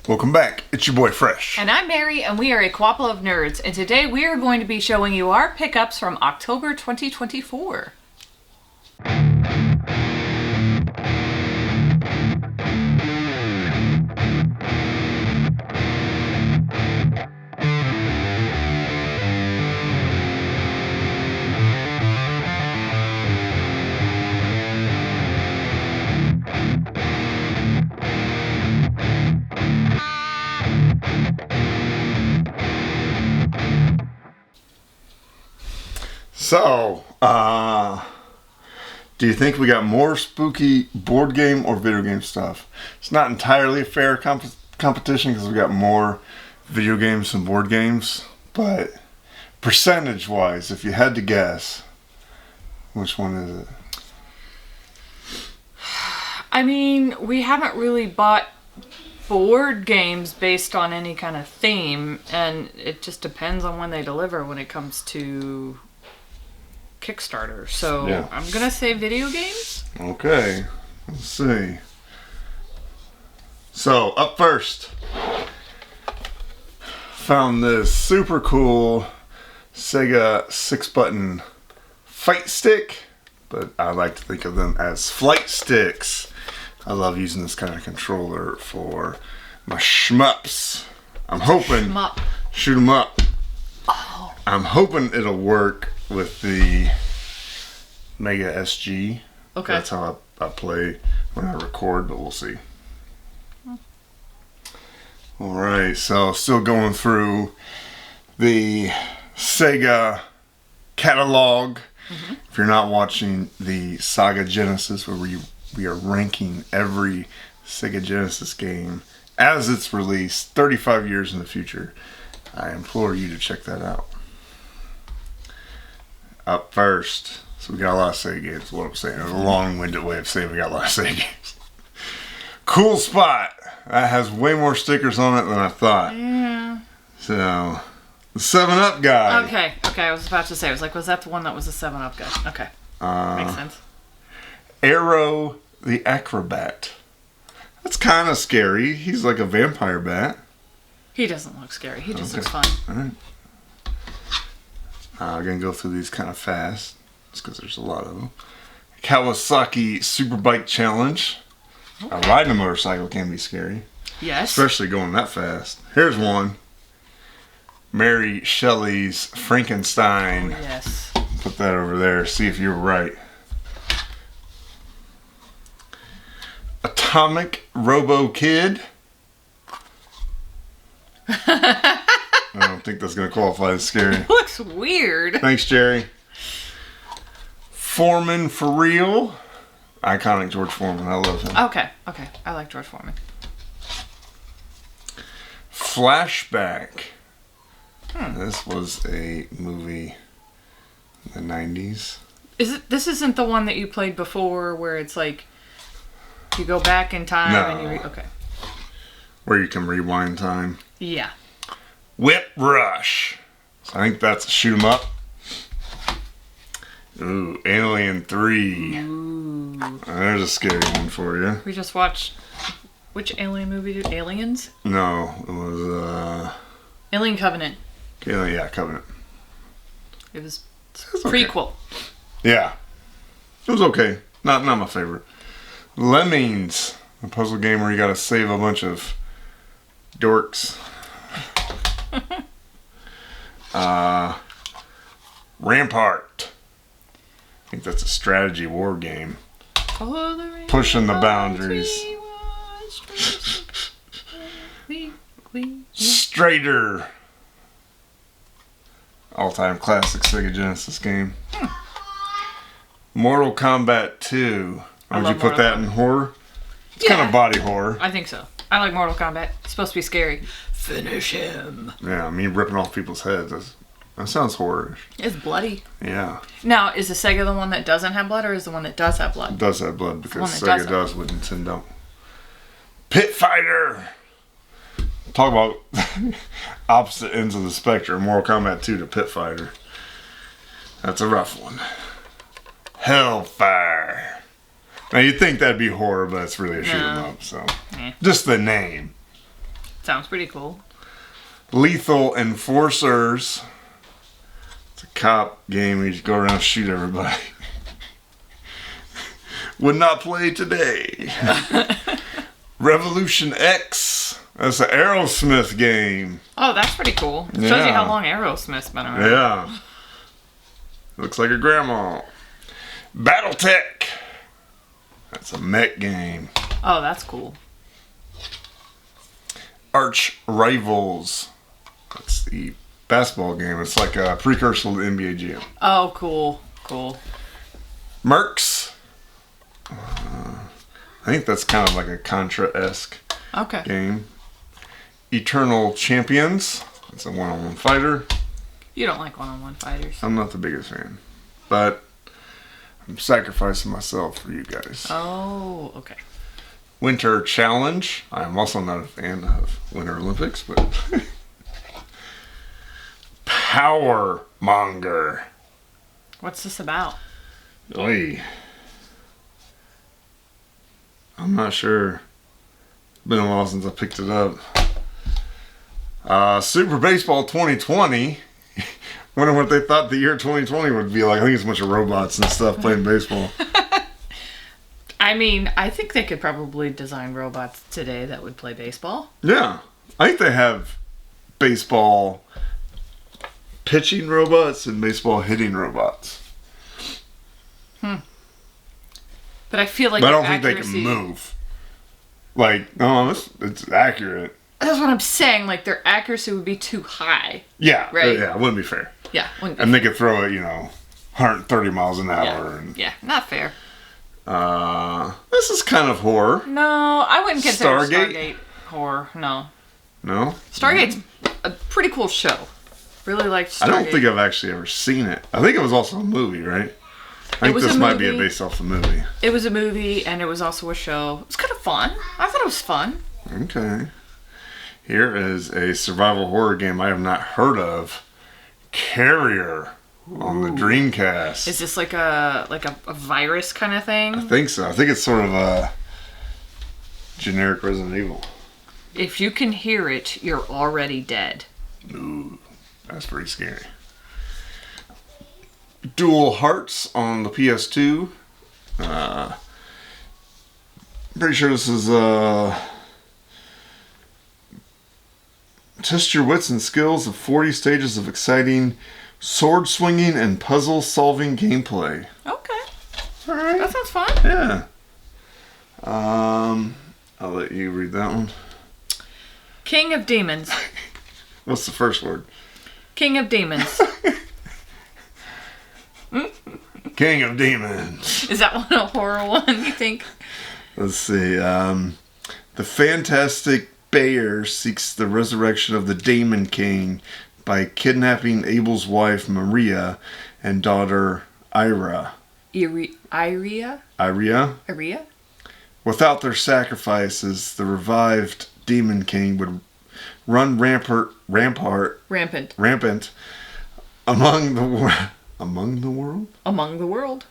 Welcome back. It's your boy Fresh. And I'm Mary, and we are a Co-ople of nerds. And today we are going to be showing you our pickups from October 2024. So, do you think we got more spooky board game or video game stuff? It's not entirely a fair competition because we got more video games than board games, but percentage-wise, if you had to guess, which one is it? I mean, we haven't really bought board games based on any kind of theme, and it just depends on when they deliver when it comes to Kickstarter. So yeah. I'm gonna say video games. Okay, let's see. So up first, found this super cool Sega 6-button fight stick, but I like to think of them as flight sticks. I love using this kind of controller for my shmups. I'm hoping shoot 'em up. Oh. I'm hoping it'll work with the Mega SG. Okay. That's how I play when I record, but we'll see. Alright, so still going through the Sega catalog. Mm-hmm. If you're not watching the Saga Genesis, where we are ranking every Sega Genesis game as it's released 35 years in the future, I implore you to check that out. Up first, so we got a lot of Sega games, is what I'm saying. It's a long-winded way of saying we got a lot of Sega games. Cool Spot. That has way more stickers on it than I thought. Yeah. So, the 7-Up guy. Okay, I was about to say, I was like, was that the one that was the 7-Up guy? Okay. Makes sense. Arrow the Acrobat. That's kind of scary. He's like a vampire bat. He doesn't look scary. He just looks fun. Alright. I'm going to go through these kind of fast, just because there's a lot of them. Kawasaki Superbike Challenge. Okay. Riding a motorcycle can be scary. Yes. Especially going that fast. Here's one. Mary Shelley's Frankenstein. Oh, yes. Put that over there. See if you're right. Atomic Robo Kid. I don't think that's going to qualify as scary. It looks weird. Thanks, Jerry. Foreman for Real. Iconic George Foreman. I love him. Okay. I like George Foreman. Flashback. This was a movie in the 90s. This isn't the one that you played before where it's like you go back in time and you okay. Where you can rewind time. Yeah. Whip Rush. So I think that's a shoot 'em up. Ooh, Alien 3. Ooh. There's a scary one for you. We just watched which Alien movie did Aliens? No, it was Alien Covenant. Yeah, Covenant. It was okay. prequel. Yeah. It was okay. Not my favorite. Lemmings. A puzzle game where you gotta save a bunch of dorks. Rampart. I think that's a strategy war game. Pushing the boundaries. Straighter. All-time classic Sega Genesis game. Mortal Kombat 2. Would you put that in horror? It's kind of body horror. I think so. I like Mortal Kombat. It's supposed to be scary. Finish him. Yeah, I mean ripping off people's heads. That sounds horrorish. It's bloody. Yeah. Now, is the Sega the one that doesn't have blood, or is the one that does have blood? It does have blood because Sega does with Nintendo. Pit Fighter. Talk about opposite ends of the spectrum. Mortal Kombat 2 to Pit Fighter. That's a rough one. Hellfire. Now you'd think that'd be horror, but it's really a shoot 'em up. So just the name. Sounds pretty cool. Lethal Enforcers. It's a cop game where you just go around and shoot everybody. Would not play today. Revolution X. That's an Aerosmith game. Oh, that's pretty cool. Yeah. Shows you how long Aerosmith's been around. Yeah. Looks like a grandma. Battletech. That's a mech game. Oh, that's cool. Arch Rivals. That's the basketball game. It's like a precursor to the NBA Jam. Oh, cool. Cool. Mercs. I think that's kind of like a Contra-esque Okay. game. Eternal Champions. It's a one-on-one fighter. You don't like one-on-one fighters. I'm not the biggest fan, but I'm sacrificing myself for you guys. Oh, okay. Winter Challenge. I'm also not a fan of Winter Olympics, but Power Monger. What's this about? Oy. I'm not sure. Been a while since I picked it up. Super Baseball 2020. Wonder what they thought the year 2020 would be like. I think it's a bunch of robots and stuff playing baseball. I mean, I think they could probably design robots today that would play baseball. Yeah. I think they have baseball pitching robots and baseball hitting robots. But I feel like But I their don't think they can accuracy- move. Like, no, it's accurate. That's what I'm saying. Like, their accuracy would be too high. Yeah. Right. Yeah, it wouldn't be fair. Yeah. Wouldn't be And they could throw it, 130 miles an hour. yeah. And, Yeah. Not fair. this is kind of horror. No, I wouldn't consider Stargate? Stargate horror. No. No? Stargate's a pretty cool show. Really liked Stargate. I don't think I've actually ever seen it. I think it was also a movie, right? I think was this a might be movie. based off the movie. It was a movie and it was also a show. It was kind of fun. I thought it was fun. Okay. Here is a survival horror game I have not heard of. Carrier on the Dreamcast. Is this like a virus kind of I thing? think so. I think it's sort of a generic Resident Evil. If you can hear it, you're already dead. Ooh, that's pretty scary. Dual Hearts on the PS2. Pretty sure this is test your wits and skills of 40 stages of exciting sword swinging and puzzle solving gameplay. Okay. All right. That sounds fun. Yeah. I'll let you read that one. King of Demons. What's the first word? King of Demons. King of Demons. Is that one a horror one, you think? Let's see. The Fantastic Bear seeks the resurrection of the Demon King by kidnapping Abel's wife Maria and daughter Ira. Iria? Iria? Without their sacrifices, the revived Demon King would run rampant among the world.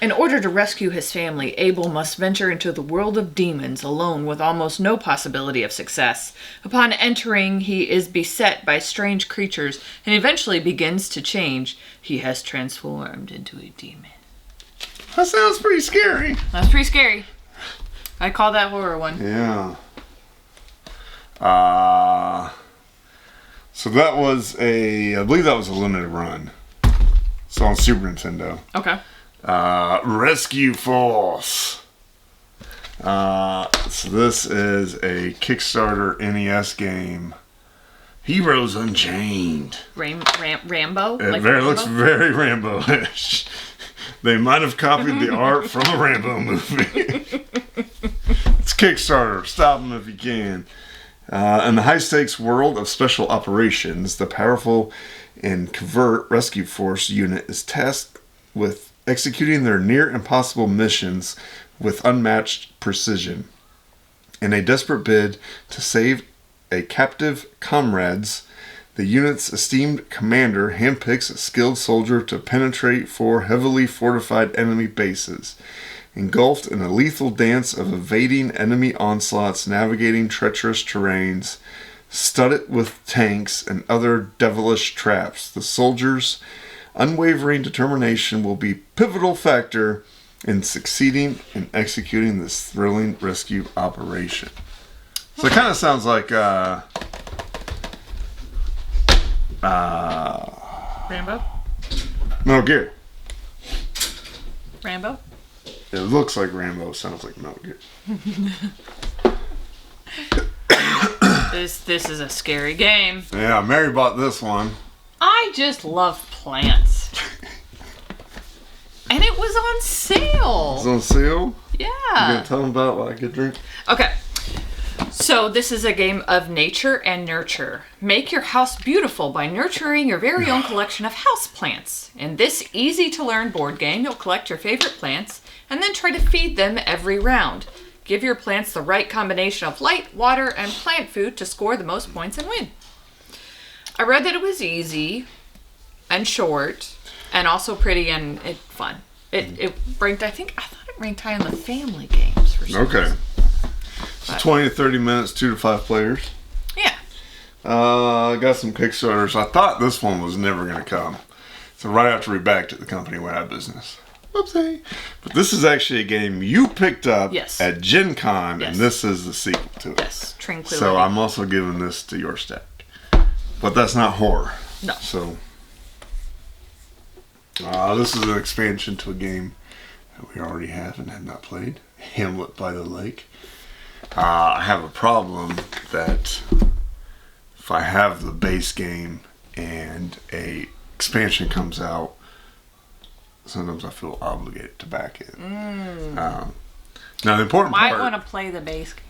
In order to rescue his family, Abel must venture into the world of demons alone with almost no possibility of success. Upon entering, he is beset by strange creatures and eventually begins to change. He has transformed into a demon. That sounds pretty scary. That's pretty scary. I call that horror one. Yeah. So that was I believe that was a limited run. So on Super Nintendo. Okay. Rescue Force. So this is a Kickstarter NES game. Heroes Unchained. Rambo? It looks very Rambo-ish. They might have copied the art from a Rambo movie. It's Kickstarter. Stop them if you can. In the high-stakes world of special operations, the powerful and covert rescue force unit is tasked with executing their near-impossible missions with unmatched precision. In a desperate bid to save a captive comrades, the unit's esteemed commander handpicks a skilled soldier to penetrate 4 heavily fortified enemy bases. engulfed in a lethal dance of evading enemy onslaughts, navigating treacherous terrains, studded with tanks and other devilish traps. The soldiers' unwavering determination will be a pivotal factor in succeeding in executing this thrilling rescue operation. So it kind of sounds like Rambo? Metal Gear. Rambo? It looks like Rambo. Sounds like Metal Gear. This is a scary game. Yeah, Mary bought this one. I just love plants. And it was on sale. It's on sale? Yeah. You gonna tell them about what I could drink? Okay. So this is a game of nature and nurture. Make your house beautiful by nurturing your very own collection of house plants. In this easy-to-learn board game, you'll collect your favorite plants and then try to feed them every round. Give your plants the right combination of light, water, and plant food to score the most points and win. I read that it was easy and short and also pretty and fun. It ranked, I thought it ranked high on the family games for some reason. So 20 to 30 minutes, 2 to 5 players. Yeah. I got some Kickstarters. I thought this one was never going to come. So right after we backed it, the company went out of business. Whoopsie. But this is actually a game you picked up at Gen Con, and this is the sequel to it. Yes, Tranquility. So I'm also giving this to your stack. But that's not horror. No. So this is an expansion to a game that we already have and have not played. Hamlet by the Lake. I have a problem that if I have the base game and a expansion comes out, sometimes I feel obligated to back it. Now the important part... Might want to play the base game.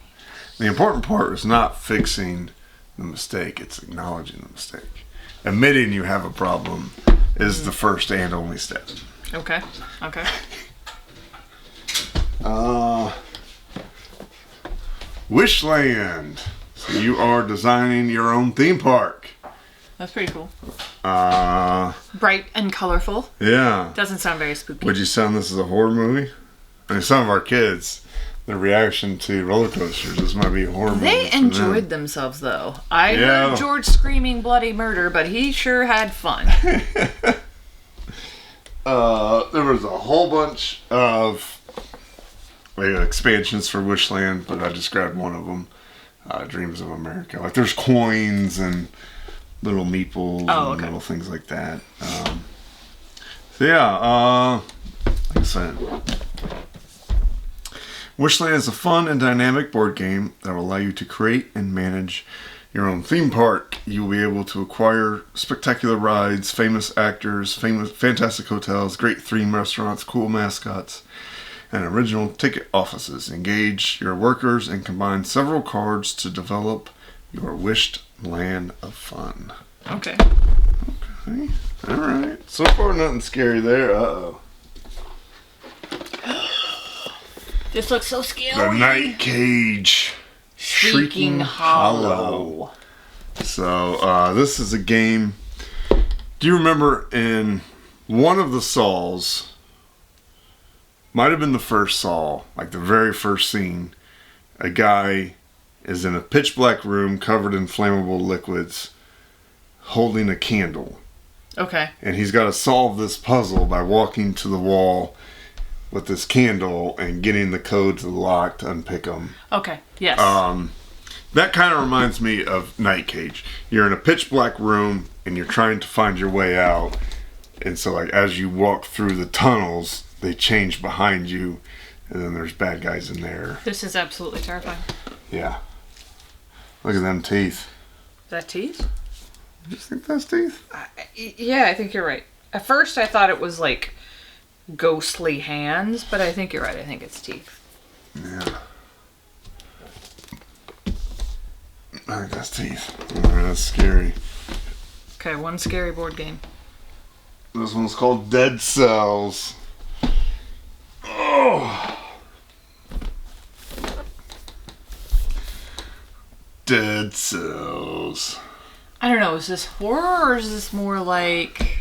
The important part is not fixing the mistake, it's acknowledging the mistake. Admitting you have a problem is the first and only step. Okay. Wishland. So you are designing your own theme park. That's pretty cool. Bright and colorful. Yeah. Doesn't sound very spooky. Would you sound this as a horror movie? I mean, some of our kids, their reaction to roller coasters, this might be a horror movie. They enjoyed themselves, though. I heard George screaming bloody murder, but he sure had fun. There was a whole bunch of expansions for Wishland, but I just grabbed one of them. Dreams of America. Like there's coins and little meeples and little things like that. Like I said, Wishland is a fun and dynamic board game that will allow you to create and manage your own theme park. You will be able to acquire spectacular rides, famous actors, fantastic hotels, great theme restaurants, cool mascots, and original ticket offices. Engage your workers and combine several cards to develop your wished land of fun. Okay. Alright. So far nothing scary there. Uh-oh. This looks so scary. The Night Cage. Shrieking Hollow. So, this is a game. Do you remember in one of the Saws, might have been the first Saw, like the very first scene, a guy is in a pitch black room covered in flammable liquids holding a candle. Okay. And he's got to solve this puzzle by walking to the wall with this candle and getting the code to the lock to unpick them. Okay, yes. That kind of reminds me of Night Cage. You're in a pitch black room and you're trying to find your way out. And so like as you walk through the tunnels, they change behind you and then there's bad guys in there. This is absolutely terrifying. Yeah. Look at them teeth. Is that teeth? You think that's teeth? Yeah, I think you're right. At first I thought it was like ghostly hands, but I think you're right. I think it's teeth. Yeah. I think that's teeth. Alright, that's scary. Okay, one scary board game. This one's called Dead Cells. Oh. Dead Cells. I don't know, is this horror or is this more like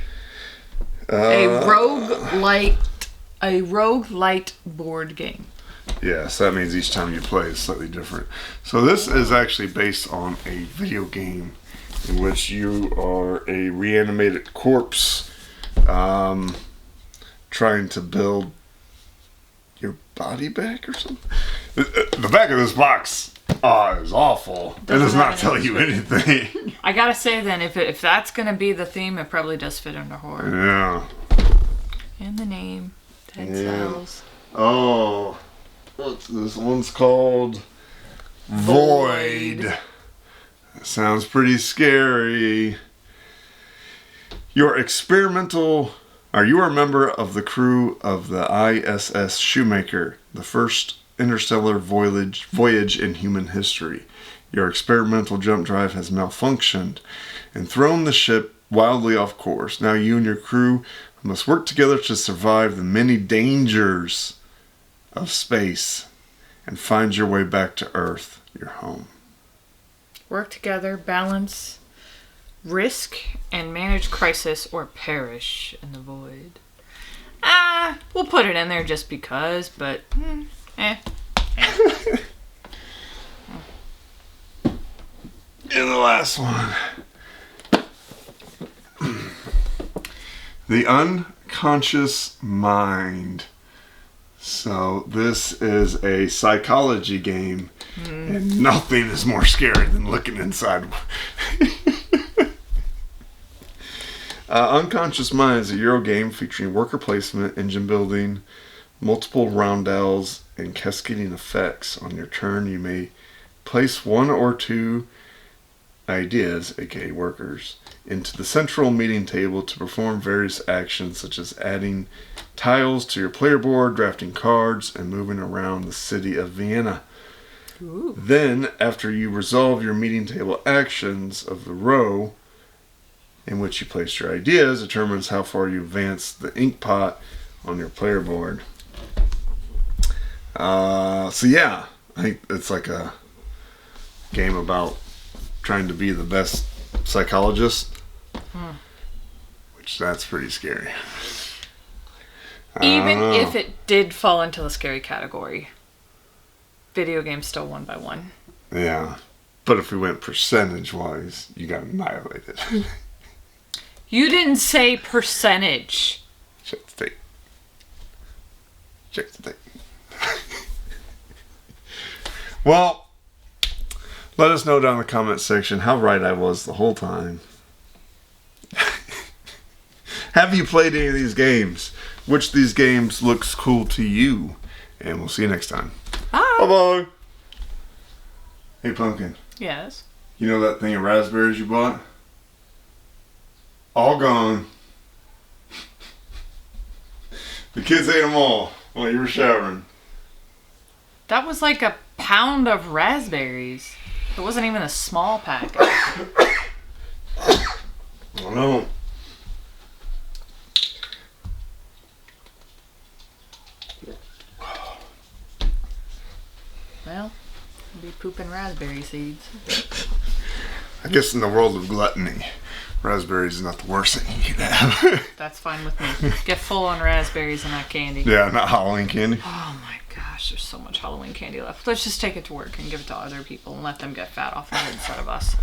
a rogue-like A roguelite board game. Yes, that means each time you play is slightly different. So this is actually based on a video game in which you are a reanimated corpse trying to build your body back or something. The back of this box is awful. It does not tell you anything. I gotta say then, if that's gonna be the theme, it probably does fit under horror. Yeah. And the name, Dead Cells. Oh, this one's called Void. That sounds pretty scary. You are a member of the crew of the ISS Shoemaker, the first interstellar voyage in human history. Your experimental jump drive has malfunctioned and thrown the ship wildly off course. Now you and your crew must work together to survive the many dangers of space and find your way back to Earth, your home. Work together, balance risk, and manage crisis or perish in the void. We'll put it in there just because, but And the last one. The unconscious mind. So this is a psychology game, and nothing is more scary than looking inside. Unconscious Mind is a Euro game featuring worker placement, engine building, multiple roundels, and cascading effects. On your turn, you may place one or two ideas, aka workers, into the central meeting table to perform various actions such as adding tiles to your player board, drafting cards, and moving around the city of Vienna. Ooh. Then, after you resolve your meeting table actions of the row in which you placed your ideas, determines how far you advance the ink pot on your player board. So yeah, I think it's like a game about trying to be the best psychologist, which that's pretty scary. Even if it did fall into the scary category, video games still won by one. Yeah, but if we went percentage-wise, you got annihilated. You didn't say percentage. Check the tape. Check the tape. Well, let us know down in the comment section how right I was the whole time. Have you played any of these games? Which of these games looks cool to you? And we'll see you next time. Bye. Bye-bye. Hey, Pumpkin. Yes. You know that thing of raspberries you bought? All gone. The kids ate them all while you were showering. That was like a pound of raspberries. It wasn't even a small package. I know. Well, I'll be pooping raspberry seeds. I guess in the world of gluttony, raspberries is not the worst thing you could have. That's fine with me. Get full on raspberries and not candy. Yeah, not Halloween candy. Oh my gosh, there's so much Halloween candy left. Let's just take it to work and give it to other people and let them get fat off of it instead of us.